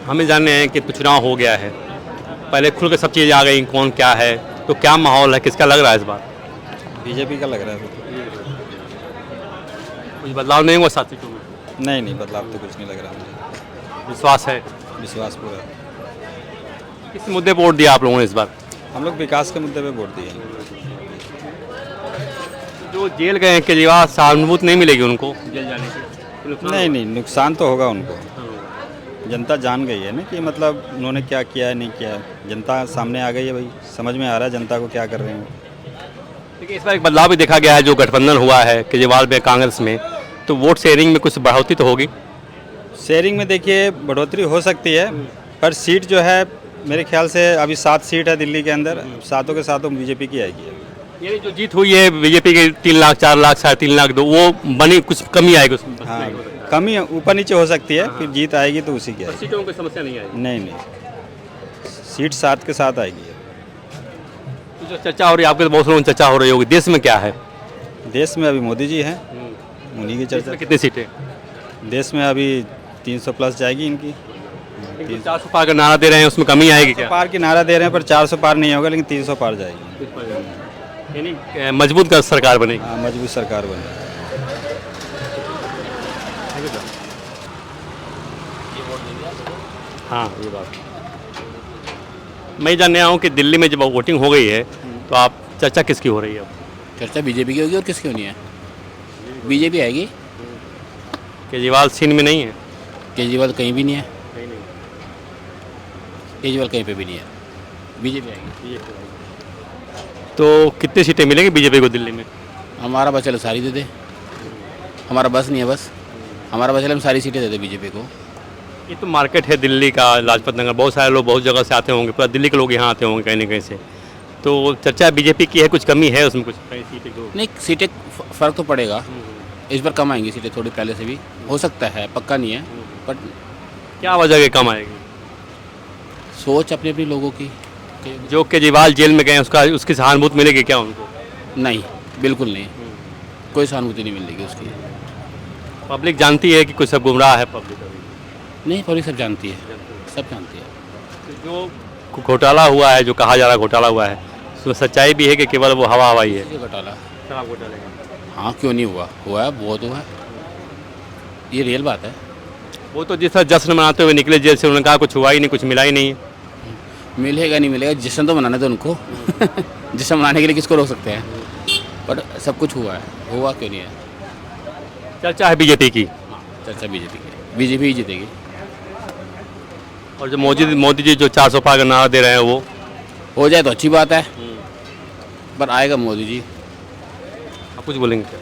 हमें जानने हैं कि चुनाव हो गया है, पहले खुल के सब चीज़ें आ गई, कौन क्या है, तो क्या माहौल है, किसका लग रहा है इस बार? बीजेपी का लग रहा है। कुछ बदलाव नहीं हुआ 7 सीटों में? नहीं नहीं, बदलाव तो कुछ नहीं लग रहा मुझे। विश्वास है? विश्वास पूरा। किस मुद्दे पर वोट दिया आप लोगों ने इस बार? हम लोग विकास के मुद्दे पे वोट दिए हैं। जो जेल गए हैं केजरीवाल, सहानुभूति नहीं मिलेगी उनको जेल जाने की? नहीं नहीं, नुकसान तो होगा उनको। जनता जान गई है ना कि मतलब उन्होंने क्या किया है, नहीं किया है। जनता सामने आ गई है भाई, समझ में आ रहा है जनता को क्या कर रहे हैं। देखिए, इस बार एक बदलाव भी देखा गया है, जो गठबंधन हुआ है केजरीवाल में कांग्रेस में, तो वोट शेयरिंग में कुछ बढ़ोतरी तो होगी? शेयरिंग में देखिए बढ़ोतरी हो सकती है, पर सीट जो है मेरे ख्याल से अभी 7 सीट है दिल्ली के अंदर, सातों के सातों बीजेपी की आएगी। ये जो जीत हुई है बीजेपी के 3 लाख 4 लाख 3.5 लाख दो, वो बनी, कुछ कमी आएगी उसमें? हाँ, कमी ऊपर नीचे हो सकती है, फिर जीत आएगी तो उसी की आएगी। सीटों में कोई समस्या नहीं आएगी? नहीं नहीं, सीट 7 के साथ आएगी। तो जो चर्चा हो रही है, आपके तो बहुत लोगों की चर्चा हो रही होगी, देश में क्या है? देश में अभी मोदी जी हैं, उन्हीं की चर्चा। कितनी सीटें? देश में अभी 300 प्लस जाएगी इनकी। 400 पार का नारा दे रहे हैं, उसमें कमी आएगी क्या? पार की नारा दे रहे हैं, पर 400 पार नहीं होगा, लेकिन 300 पार जाएगी। यानी मजबूत का सरकार बनेगी? हाँ, मजबूत सरकार बनेगी। हाँ, ये बात मैं जानने आया हूँ कि दिल्ली में जब वोटिंग हो गई है, तो आप चर्चा किसकी हो रही है अब? चर्चा बीजेपी की होगी और किसकी होनी है? बीजेपी आएगी। केजरीवाल सीन में नहीं है? केजरीवाल कहीं भी नहीं है। केजरीवाल कहीं पे भी नहीं है। बीजेपी आएगी। तो कितनी सीटें मिलेंगी बीजेपी को दिल्ली में? हमारा बस चलो सारी दे दे। हमारा बस नहीं है, बस हमारा बस चलो हम सारी सीटें दे दे बीजेपी को। ये तो मार्केट है दिल्ली का, लाजपत नगर, बहुत सारे लोग बहुत जगह से आते होंगे, पूरा दिल्ली के लोग यहाँ आते होंगे कहीं ना कहीं से, तो चर्चा बीजेपी की है, कुछ कमी है उसमें, कुछ कहीं सीटें को? नहीं, सीटें फ़र्क तो पड़ेगा। इस बार कम आएंगी सीटें, थोड़ी पहले से भी हो सकता है, पक्का नहीं है, बट क्या वजह है कम आएगी? सोच अपनी अपनी लोगों की। जो केजरीवाल जेल में गए उसका उसकी सहानुभूति मिलेगी क्या उनको? नहीं, बिल्कुल नहीं, कोई सहानुभूति नहीं मिलेगी उसकी। पब्लिक जानती है कि कुछ सब गुमराह है पब्लिक अभी? नहीं, पब्लिक सब जानती है, सब जानती है। जो घोटाला हुआ है, जो कहा जा रहा है घोटाला हुआ है, उसमें सच्चाई भी है कि केवल वो हवा हवाई है? ये घोटाला, शराब घोटाले का? हाँ, क्यों नहीं हुआ? हुआ है, बहुत हुआ है, ये रियल बात है। वो तो जिस तरह जश्न मनाते हुए निकले जेल से, उन्होंने कहा कुछ हुआ ही नहीं, कुछ मिला ही नहीं है। मिलेगा नहीं मिलेगा, जश्न तो मनाने दो उनको। जश्न मनाने के लिए किसको रोक सकते हैं? पर सब कुछ हुआ है, हुआ क्यों नहीं है? चर्चा है बीजेपी की? चर्चा बीजेपी की, बीजेपी ही जीतेगी। और जो मोदी जी जो 400 पार का नारा दे रहे हैं, वो हो जाए तो अच्छी बात है, पर आएगा मोदी जी। आप कुछ बोलेंगे क्या?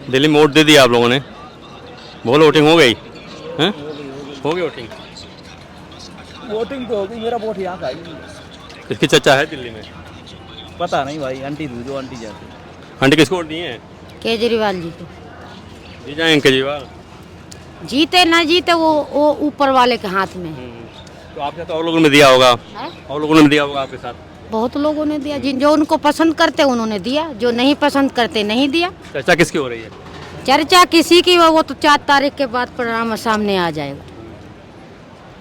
दिल्ली में वोट दे दिया आप लोगों ने, बोलो वोटिंग हो गई हैं? हो गई वोटिंग? वोटिंग तो होगी, मेरा वोट यहाँ का ही। किसकी चर्चा है दिल्ली में? पता नहीं भाई, आंटी दूधो आंटी जाते। आंटी किसको वोट दिए हैं? केजरीवाल जी को। जी जाएंगे केजरीवाल? जीते ना जीते वो ऊपर वाले के हाथ में है। तो आपके साथ और लोगों ने दिया होगा? और लोगों ने दिया होगा आपके साथ? बहुत लोगों ने दिया, जिन जो उनको पसंद करते उन्होंने दिया, जो नहीं पसंद करते नहीं दिया। चर्चा किसकी हो रही है? चर्चा किसी की वो तो 4 तारीख के बाद परिणाम सामने आ जाएगा।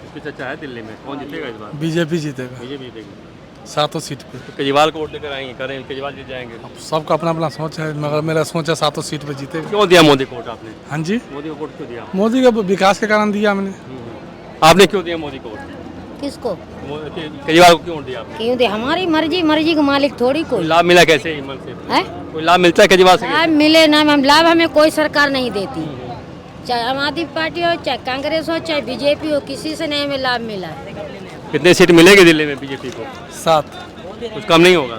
किसकी चर्चा है दिल्ली में, कौन जीतेगा इस बार? बीजेपी जीतेगा बीजेपी जीतेगी। 7 सीट पे। तो केजरीवाल को वोट लेकर आएंगे, करें केजरीवाल जीत जाएंगे? सबका अपना अपना सोच है, मगर मेरा सोच है 7 सीट पे जीतेगा। क्यों दिया मोदी को वोट आपने? हाँ जी, मोदी को वोट क्यों दिया? मोदी के विकास के कारण दिया हमने। आपने क्यों दिया मोदी को वोट? किसको? केजरीवाल को क्यों वोट दिया आपने? क्यों दे? हमारी मर्जी, मर्जी का मालिक थोड़ी कोई लाभ मिला कैसे ईमान से? है। कोई लाभ मिलता है केजरीवाल से? लाभ मिले ना, हम लाभ हमें कोई सरकार नहीं देती, चाहे आम आदमी पार्टी हो, चाहे कांग्रेस हो, चाहे बीजेपी हो, किसी से नहीं हमें लाभ मिला है। कितने सीट मिलेगी दिल्ली में बीजेपी को? 7 कुछ कम नहीं होगा?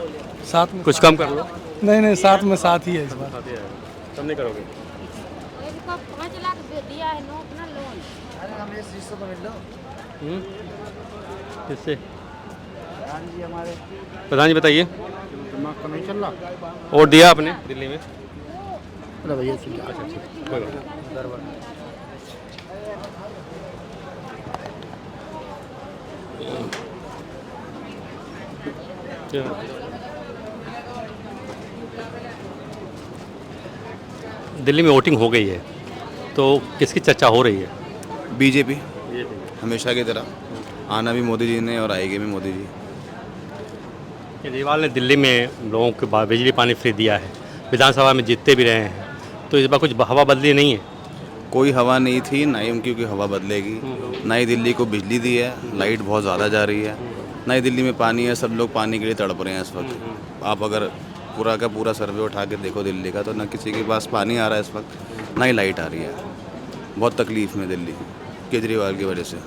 7 में कुछ कम कर लो। नहीं 7 में 7 ही है इस बार। कम नहीं करोगे? 5 लाख दिया है नो अपना लोन। किससे? प्रधान जी बताइए, वोट दिया आपने दिल्ली में? भैया कोई बात नहीं। दिल्ली में वोटिंग हो गई है, तो किसकी चर्चा हो रही है? बीजेपी हमेशा की तरह, आना भी मोदी जी ने और आएगी भी मोदी जी। केजरीवाल ने दिल्ली में लोगों को बिजली पानी फ्री दिया है, विधानसभा में जीतते भी रहे हैं, तो इस बार कुछ हवा बदली नहीं है? कोई हवा नहीं थी, ना ही उनकी कोई हवा बदलेगी। ना ही दिल्ली को बिजली दी है, लाइट बहुत ज़्यादा जा रही है। ना ही दिल्ली में पानी है, सब लोग पानी के लिए तड़प रहे हैं इस वक्त। आप अगर पूरा का पूरा सर्वे उठा के देखो दिल्ली का, तो ना किसी के पास पानी आ रहा है इस वक्त, ना ही लाइट आ रही है। बहुत तकलीफ़ में दिल्ली केजरीवाल की वजह से।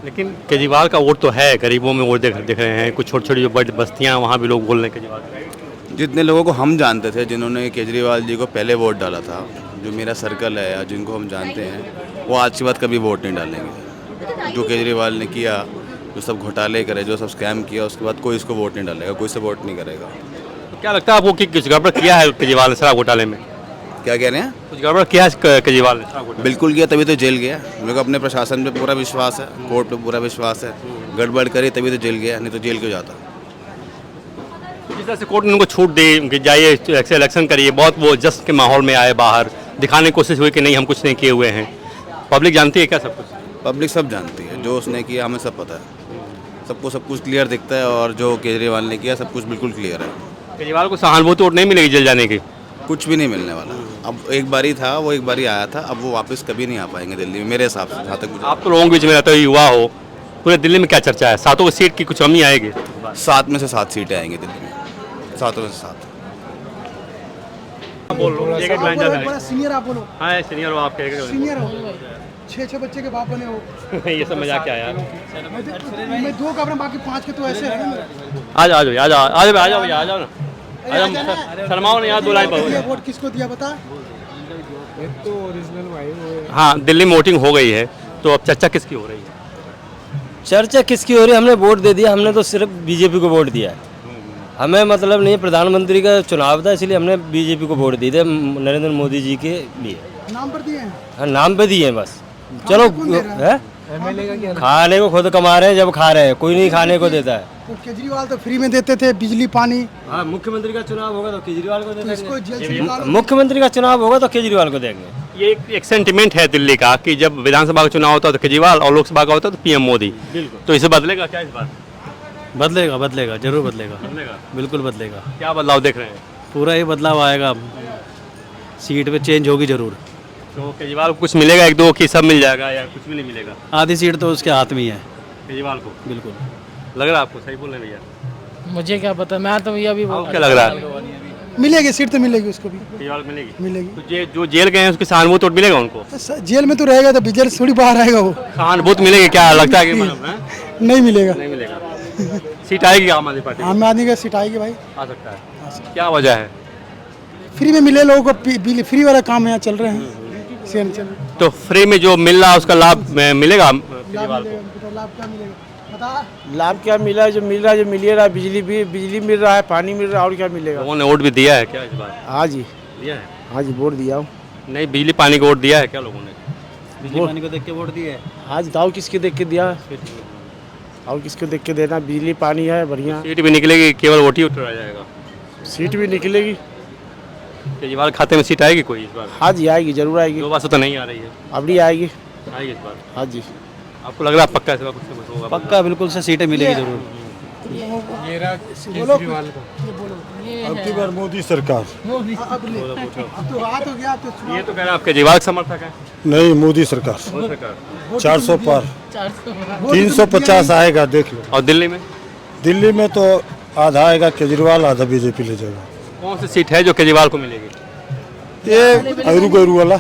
लेकिन केजरीवाल का वोट तो है, गरीबों में वोट दिख रहे हैं, कुछ छोटी छोटी जो बड़ी बस्तियाँ वहाँ भी लोग बोल रहे हैं केजरीवाल का। जितने लोगों को हम जानते थे, जिन्होंने केजरीवाल जी को पहले वोट डाला था, जो मेरा सर्कल है या जिनको हम जानते हैं, वो आज के बाद कभी वोट नहीं डालेंगे। जो केजरीवाल ने किया, जो सब घोटाले करे, जो सब स्कैम किया, उसके बाद कोई इसको वोट नहीं डालेगा, कोई सपोर्ट नहीं करेगा। तो क्या लगता है आपको कि कुछ गड़बड़ किया है केजरीवाल ने शराब घोटाले में? क्या कह रहे हैं? कुछ गड़बड़ किया है केजरीवाल ने शराब घोटाले में? बिल्कुल किया, तभी तो जेल गया। मेरे को अपने प्रशासन पे पूरा विश्वास है, कोर्ट पे पूरा विश्वास है। गड़बड़ करी तभी तो जेल गया, नहीं तो जेल क्यों जाता। जिस तरह से कोर्ट ने उनको छूट दी कि जाइए इलेक्शन करिए, बहुत वो जश्न के माहौल में आए, बाहर दिखाने की कोशिश हुई कि नहीं हम कुछ नहीं किए हुए हैं। पब्लिक जानती है क्या सब कुछ? पब्लिक सब जानती है, जो उसने किया हमें सब पता है। सबको सब कुछ क्लियर दिखता है, और जो केजरीवाल ने किया सब कुछ बिल्कुल क्लियर है। केजरीवाल को सहानुभूति वोट नहीं मिलेगी जेल जाने की? कुछ भी नहीं मिलने वाला। अब एक बारी था, वो एक बारी आया था, अब वो वापस कभी नहीं आ पाएंगे दिल्ली में, मेरे हिसाब से। जहाँ तक मुझे, आप तो लोगों के बीच में रहते हो, युवा हो, पूरे दिल्ली में क्या चर्चा है? 7 सीट की कुछ कमी आएगी? 7 में से 7 सीटें आएंगी दिल्ली में, 7 में से 7। बड़ा सीनियर आप बोलो, हाँ सीनियर हो आप, सीनियर हो, 6 बच्चे के बाप बने हो। ये सब मजाक क्या यार? मैं 2 का अपना, बाकी 5 के तो ऐसे है। आ जाओ आ जाओ आ जाओ आ जाओ भैया, आ जाओ ना, आ जाओ, शर्माओ नहीं यार, 2 लाइन ये पर। वोट किसको दिया बता? हाँ दिल्ली में वोटिंग हो गई है, तो अब चर्चा किसकी हो रही है? चर्चा किसकी हो रही है? हमने वोट दे दिया, हमने तो सिर्फ बीजेपी को वोट दिया है। हमें मतलब नहीं, प्रधानमंत्री का चुनाव था इसलिए हमने बीजेपी को वोट दिए थे, नरेंद्र मोदी जी के लिए। नाम पर दिए हैं? हाँ नाम पे दिए हैं बस। चलो कौन दे रहा है, खाने को खुद कमा रहे हैं, जब खा रहे हैं, कोई नहीं खाने को देता है। तो केजरीवाल तो फ्री में देते थे बिजली पानी। हाँ मुख्यमंत्री का चुनाव होगा तो केजरीवाल को तो इसको जेल से देंगे। निकालो। मुख्यमंत्री का चुनाव होगा तो केजरीवाल को देंगे। ये एक सेंटिमेंट है दिल्ली का कि जब विधानसभा का चुनाव होता है तो केजरीवाल और लोकसभा का होता है तो पीएम मोदी। बिल्कुल। तो इसे बदलेगा क्या इस बार? बदलेगा बदलेगा, जरूर बदलेगा, बदलेगा, बिल्कुल बदलेगा। क्या बदलाव देख रहे हैं? पूरा ही बदलाव आएगा, सीट पे चेंज होगी जरूर। तो केजरीवाल को कुछ मिलेगा 1-2 की सब मिल जाएगा या कुछ भी नहीं मिलेगा? आधी सीट तो उसके हाथ में ही है। केजरीवाल को बिल्कुल। लग रहा है आपको? सही बोल रहे हैं भैया? मुझे क्या पता, मैं तो भैया अभी आपको क्या लग रहा है? मिलेगी सीट तो मिलेगी उसको भी, केजरीवाल को मिलेगी? मिलेगी। तो जो जेल गए हैं उसकी सहानुभूति वोट मिलेगा उनको? जेल में तो रहेगा तो जेल से थोड़ी बाहर आएगा वो। सहानुभूति मिलेगी क्या लगता है कि मतलब हैं? नहीं मिलेगा। नहीं मिलेगा। सीट आएगी आम आदमी पार्टी? आम आदमी का सीट आएगी भाई, आ सकता है। क्या वजह है? फ्री में मिले लोगों को, फ्री वाला काम यहाँ चल रहे हैं। तो फ्री में जो मिल रहा है उसका लाभ मिलेगा केजरीवाल को? लाभ क्या मिलेगा बता? लाभ क्या मिला है? जो मिल रहा है, जो मिल रहा है, बिजली मिल रहा है, पानी मिल रहा है, और क्या मिलेगा? लोगों ने वोट भी दिया है क्या इस बार? हाँ जी, दिया है? हाँ जी, वोट दिया हूँ। नहीं बिजली पानी को वोट दिया है क्या लोगों ने? बिजली पानी को देख के वोट दिए। हाँ जी, दाव किसके देख के दिया? और किसको देख के देना? बिजली पानी है बढ़िया, सीट भी निकलेगी, केवल वोट ही उठा जाएगा। सीट भी निकलेगी। केजरीवाल खाते में सीट आएगी कोई इस बार? हाँ जी आएगी, जरूर आएगी। 2 बार से तो नहीं आ रही है। अभी आएगी। आएगी इस बार? हाँ जी। आपको लग रहा है पक्का इस बार कुछ होगा? पक्का बिल्कुल से सीटें मिलेगी जरूर। अब की बार मोदी सरकार। अब तो बात हो गया, अब तो ये तो कह रहे हैं आप केजरीवाल के समर्थक हैं? नहीं, मोदी सरकार। मोदी सरकार। 400 पार, 350 आएगा, देख लो। और दिल्ली में? दिल्ली में तो आधा आएगा केजरीवाल, आधा बीजेपी ले जाएगा। कौन सी सीट है जो केजरीवाल को मिलेगी? ये अरू गरू वाला,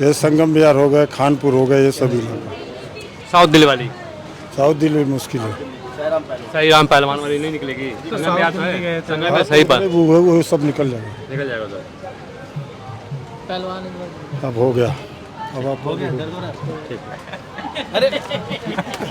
ये संगम बिहार हो गए, खानपुर हो गए, ये सभी साउथ दिल्ली वाली? साउथ दिल्ली में मुश्किल है। सही राम पहलवान वाली नहीं निकलेगी? संगम बिहार तो है, संगम में सही पर वो सब निकल जाएगा। निकल जाएगा उधर। अब हो गया, अब आप हो गया।